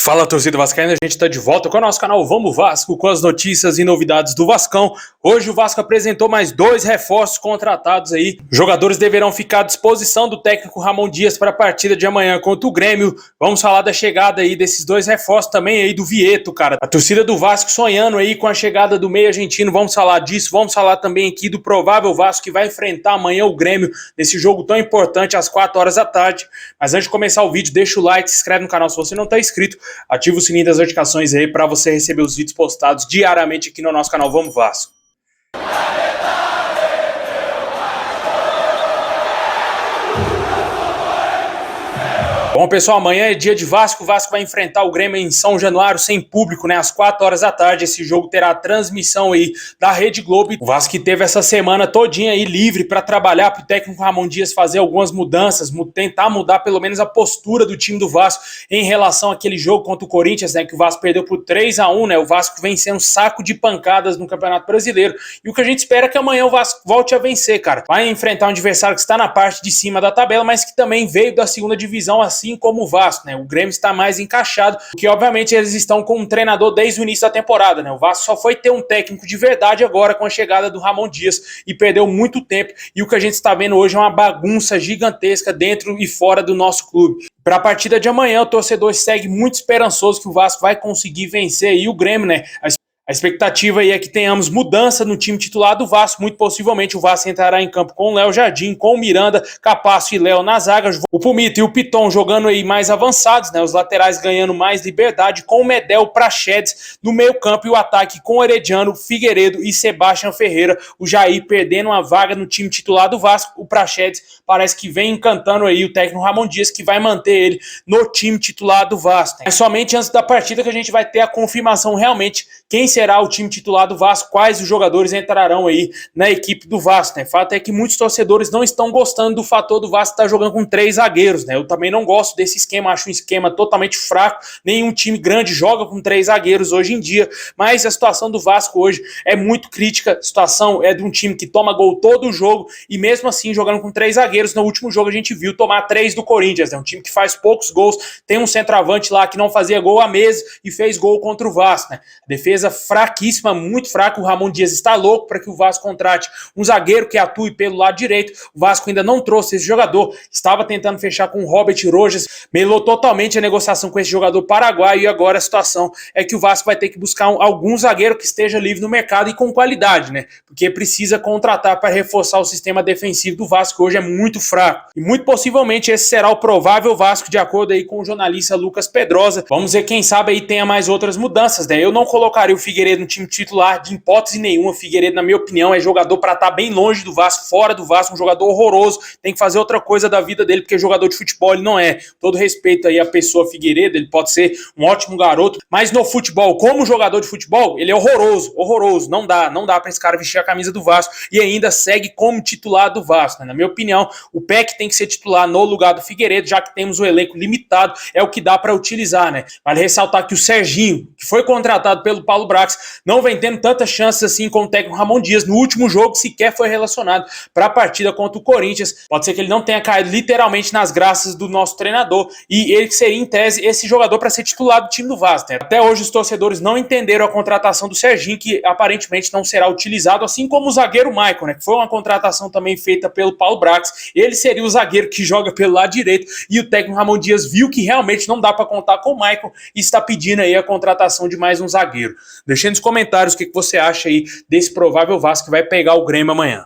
Fala, torcida vascaína, a gente está de volta com o nosso canal Vamos Vasco, com as notícias e novidades do Vascão. Hoje o Vasco apresentou mais 2 reforços contratados aí. Os jogadores deverão ficar à disposição do técnico Ramon Dias para a partida de amanhã contra o Grêmio. Vamos falar da chegada aí desses 2 reforços também aí do Vieto, cara. A torcida do Vasco sonhando aí com a chegada do meio argentino, vamos falar disso. Vamos falar também aqui do provável Vasco que vai enfrentar amanhã o Grêmio nesse jogo tão importante às 4 horas da tarde. Mas antes de começar o vídeo, deixa o like, se inscreve no canal se você não está inscrito. Ativa o sininho das notificações aí para você receber os vídeos postados diariamente aqui no nosso canal Vamos Vasco. Bom, pessoal, amanhã é dia de Vasco. O Vasco vai enfrentar o Grêmio em São Januário, sem público, né? Às 4 horas da tarde. Esse jogo terá a transmissão aí da Rede Globo. O Vasco que teve essa semana todinha aí livre para trabalhar, para o técnico Ramon Dias fazer algumas mudanças, tentar mudar pelo menos a postura do time do Vasco em relação àquele jogo contra o Corinthians, né? Que o Vasco perdeu por 3-1, né? O Vasco vem sendo um saco de pancadas no Campeonato Brasileiro. E o que a gente espera é que amanhã o Vasco volte a vencer, cara. Vai enfrentar um adversário que está na parte de cima da tabela, mas que também veio da segunda divisão, assim como o Vasco, né? O Grêmio está mais encaixado, porque obviamente eles estão com um treinador desde o início da temporada, né? O Vasco só foi ter um técnico de verdade agora com a chegada do Ramon Dias e perdeu muito tempo, e o que a gente está vendo hoje é uma bagunça gigantesca dentro e fora do nosso clube. Para a partida de amanhã, o torcedor segue muito esperançoso que o Vasco vai conseguir vencer aí o Grêmio, né? A expectativa aí é que tenhamos mudança no time titular do Vasco. Muito possivelmente o Vasco entrará em campo com o Léo Jardim, com o Miranda, Capasso e Léo na zaga, o Pumito e o Piton jogando aí mais avançados, né? Os laterais ganhando mais liberdade, com o Medel, Praxedes no meio campo, e o ataque com o Herediano, Figueiredo e Sebastião Ferreira. O Jair perdendo uma vaga no time titular do Vasco. O Praxedes parece que vem encantando aí o técnico Ramon Dias, que vai manter ele no time titular do Vasco, né? É somente antes da partida que a gente vai ter a confirmação realmente quem será o time titular do Vasco, quais os jogadores entrarão aí na equipe do Vasco, né? O fato é que muitos torcedores não estão gostando do fator do Vasco estar jogando com 3 zagueiros, né? Eu também não gosto desse esquema, acho um esquema totalmente fraco. Nenhum time grande joga com 3 zagueiros hoje em dia, mas a situação do Vasco hoje é muito crítica. A situação é de um time que toma gol todo o jogo e mesmo assim jogando com 3 zagueiros. No último jogo a gente viu tomar 3 do Corinthians, né? Um time que faz poucos gols, tem um centroavante lá que não fazia gol há meses e fez gol contra o Vasco, né? Defesa fraquíssima, muito fraca. O Ramon Dias está louco para que o Vasco contrate um zagueiro que atue pelo lado direito. O Vasco ainda não trouxe esse jogador, estava tentando fechar com o Robert Rojas, melou totalmente a negociação com esse jogador paraguaio, e agora a situação é que o Vasco vai ter que buscar algum zagueiro que esteja livre no mercado e com qualidade, né? Porque precisa contratar para reforçar o sistema defensivo do Vasco, que hoje é muito fraco. E muito possivelmente esse será o provável Vasco, de acordo aí com o jornalista Lucas Pedrosa. Vamos ver, quem sabe aí tenha mais outras mudanças, né? Eu não colocaria o Figueiredo no time titular de hipótese nenhuma. Figueiredo, na minha opinião, é jogador para estar bem longe do Vasco, fora do Vasco, um jogador horroroso, tem que fazer outra coisa da vida dele, porque jogador de futebol ele não é. Todo respeito aí à pessoa Figueiredo, ele pode ser um ótimo garoto, mas no futebol, como jogador de futebol, ele é horroroso, horroroso. Não dá para esse cara vestir a camisa do Vasco e ainda segue como titular do Vasco, né? Na minha opinião, o Peck tem que ser titular no lugar do Figueiredo, já que temos o elenco limitado, é o que dá para utilizar, né? Vale ressaltar que o Serginho, que foi contratado pelo Paulo Brax, não vem tendo tantas chances assim com o técnico Ramon Dias. No último jogo sequer foi relacionado para a partida contra o Corinthians. Pode ser que ele não tenha caído literalmente nas graças do nosso treinador, e ele seria em tese esse jogador para ser titular do time do Vasco, né? Até hoje os torcedores não entenderam a contratação do Serginho, que aparentemente não será utilizado, assim como o zagueiro Maicon, né? Que foi uma contratação também feita pelo Paulo Brax. Ele seria o zagueiro que joga pelo lado direito, e o técnico Ramon Dias viu que realmente não dá para contar com o Maicon e está pedindo aí a contratação de mais um zagueiro. Deixando nos comentários o que você acha aí desse provável Vasco que vai pegar o Grêmio amanhã.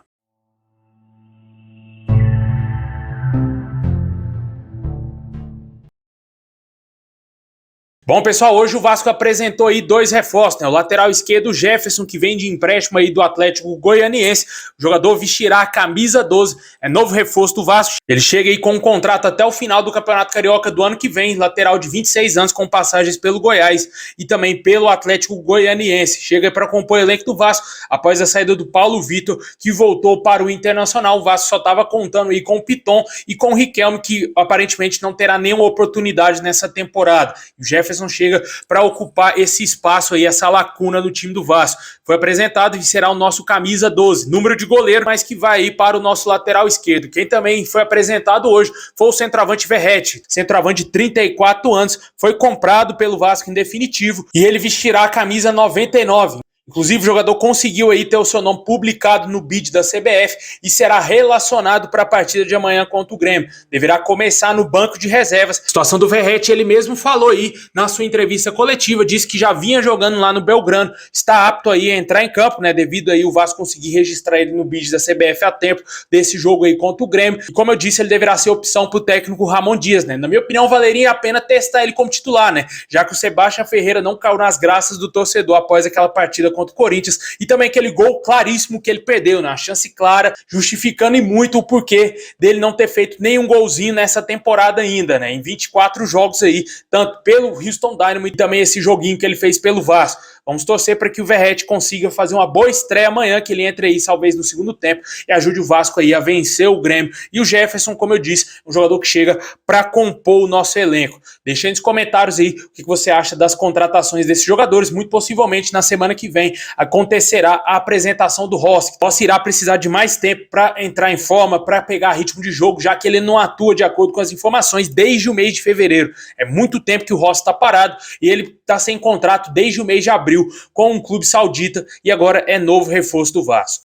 Bom, pessoal, hoje o Vasco apresentou aí 2 reforços, né? O lateral esquerdo, Jefferson, que vem de empréstimo aí do Atlético Goianiense. O jogador vestirá a camisa 12, é novo reforço do Vasco. Ele chega aí com um contrato até o final do Campeonato Carioca do ano que vem, lateral de 26 anos, com passagens pelo Goiás e também pelo Atlético Goianiense. Chega para compor o elenco do Vasco após a saída do Paulo Vitor, que voltou para o Internacional. O Vasco só estava contando aí com o Piton e com o Riquelme, que aparentemente não terá nenhuma oportunidade nessa temporada. O Jefferson Jefferson chega para ocupar esse espaço aí, essa lacuna do time do Vasco. Foi apresentado e será o nosso camisa 12, número de goleiro, mas que vai ir para o nosso lateral esquerdo. Quem também foi apresentado hoje foi o centroavante Verratti, centroavante de 34 anos, foi comprado pelo Vasco em definitivo e ele vestirá a camisa 99. Inclusive, o jogador conseguiu aí ter o seu nome publicado no bid da CBF e será relacionado para a partida de amanhã contra o Grêmio. Deverá começar no banco de reservas. A situação do Verratti, ele mesmo falou aí na sua entrevista coletiva, disse que já vinha jogando lá no Belgrano, está apto aí a entrar em campo, né, devido aí o Vasco conseguir registrar ele no bid da CBF a tempo desse jogo aí contra o Grêmio. E como eu disse, ele deverá ser opção para o técnico Ramon Dias, né? Na minha opinião, valeria a pena testar ele como titular, né? Já que o Sebastião Ferreira não caiu nas graças do torcedor após aquela partida contra o Corinthians, e também aquele gol claríssimo que ele perdeu, né? Uma chance clara, justificando e muito o porquê dele não ter feito nenhum golzinho nessa temporada ainda, né? Em 24 jogos aí, tanto pelo Houston Dynamo e também esse joguinho que ele fez pelo Vasco. Vamos torcer para que o Verratti consiga fazer uma boa estreia amanhã, que ele entre aí talvez no segundo tempo e ajude o Vasco aí a vencer o Grêmio. E o Jefferson, como eu disse, um jogador que chega para compor o nosso elenco. Deixa aí nos comentários aí o que você acha das contratações desses jogadores. Muito possivelmente na semana que vem acontecerá a apresentação do Rossi. O Rossi irá precisar de mais tempo para entrar em forma, para pegar ritmo de jogo, já que ele não atua de acordo com as informações desde o mês de fevereiro. É muito tempo que o Rossi está parado e ele está sem contrato desde o mês de abril com um clube saudita e agora é novo reforço do Vasco.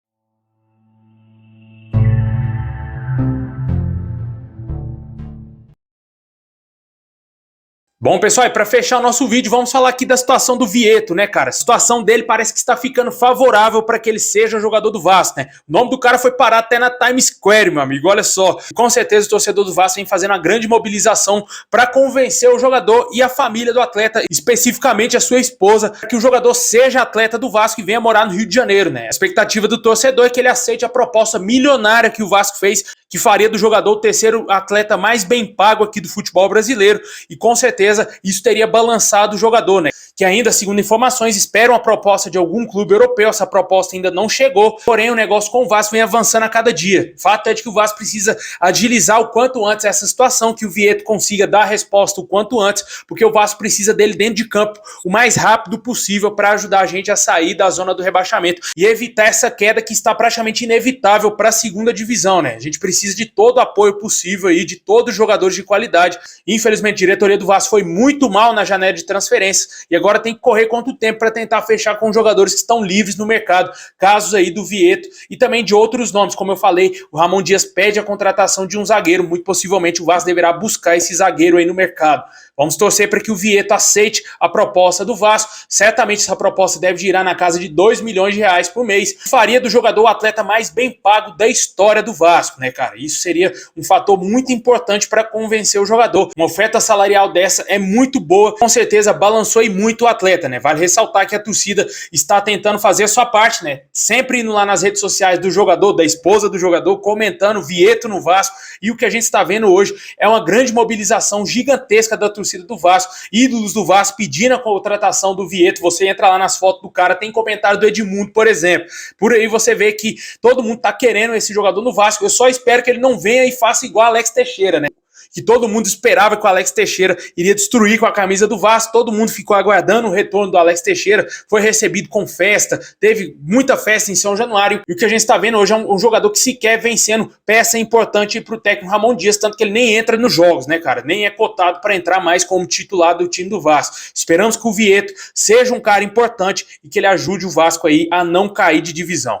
Bom, pessoal, e para fechar o nosso vídeo, vamos falar aqui da situação do Vieto, né, cara? A situação dele parece que está ficando favorável para que ele seja jogador do Vasco, né? O nome do cara foi parar até na Times Square, meu amigo, olha só. Com certeza o torcedor do Vasco vem fazendo uma grande mobilização para convencer o jogador e a família do atleta, especificamente a sua esposa, para que o jogador seja atleta do Vasco e venha morar no Rio de Janeiro, né? A expectativa do torcedor é que ele aceite a proposta milionária que o Vasco fez, que faria do jogador o terceiro atleta mais bem pago aqui do futebol brasileiro, e com certeza isso teria balançado o jogador, né? Que ainda, segundo informações, esperam a proposta de algum clube europeu. Essa proposta ainda não chegou, porém o negócio com o Vasco vem avançando a cada dia. O fato é de que o Vasco precisa agilizar o quanto antes essa situação, que o Vieto consiga dar a resposta o quanto antes, porque o Vasco precisa dele dentro de campo o mais rápido possível para ajudar a gente a sair da zona do rebaixamento e evitar essa queda que está praticamente inevitável para a segunda divisão, né? A gente precisa de todo o apoio possível aí, de todos os jogadores de qualidade. Infelizmente, a diretoria do Vasco foi muito mal na janela de transferências e agora tem que correr contra o tempo para tentar fechar com jogadores que estão livres no mercado. Casos aí do Vieto e também de outros nomes, como eu falei, o Ramon Dias pede a contratação de um zagueiro, muito possivelmente o Vasco deverá buscar esse zagueiro aí no mercado. Vamos torcer para que o Vieto aceite a proposta do Vasco. Certamente essa proposta deve girar na casa de 2 milhões de reais por mês. Faria do jogador o atleta mais bem pago da história do Vasco, né, cara? Isso seria um fator muito importante para convencer o jogador. Uma oferta salarial dessa é muito boa, com certeza balançou e muito o atleta, né? Vale ressaltar que a torcida está tentando fazer a sua parte, né? Sempre indo lá nas redes sociais do jogador, da esposa do jogador, comentando Vieto no Vasco, e o que a gente está vendo hoje é uma grande mobilização gigantesca da torcida do Vasco, ídolos do Vasco pedindo a contratação do Vieto. Você entra lá nas fotos do cara, tem comentário do Edmundo, por exemplo. Por aí você vê que todo mundo tá querendo esse jogador no Vasco. Eu só espero que ele não venha e faça igual Alex Teixeira, né? Que todo mundo esperava que o Alex Teixeira iria destruir com a camisa do Vasco. Todo mundo ficou aguardando o retorno do Alex Teixeira. Foi recebido com festa, teve muita festa em São Januário. E o que a gente está vendo hoje é um jogador que sequer vem sendo peça importante para o técnico Ramon Dias, tanto que ele nem entra nos jogos, né, cara? Nem é cotado para entrar mais como titular do time do Vasco. Esperamos que o Vieto seja um cara importante e que ele ajude o Vasco aí a não cair de divisão.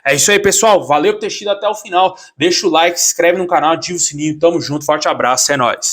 É isso aí, pessoal. Valeu por ter assistido até o final. Deixa o like, se inscreve no canal, ativa o sininho. Tamo junto, forte abraço, é nóis.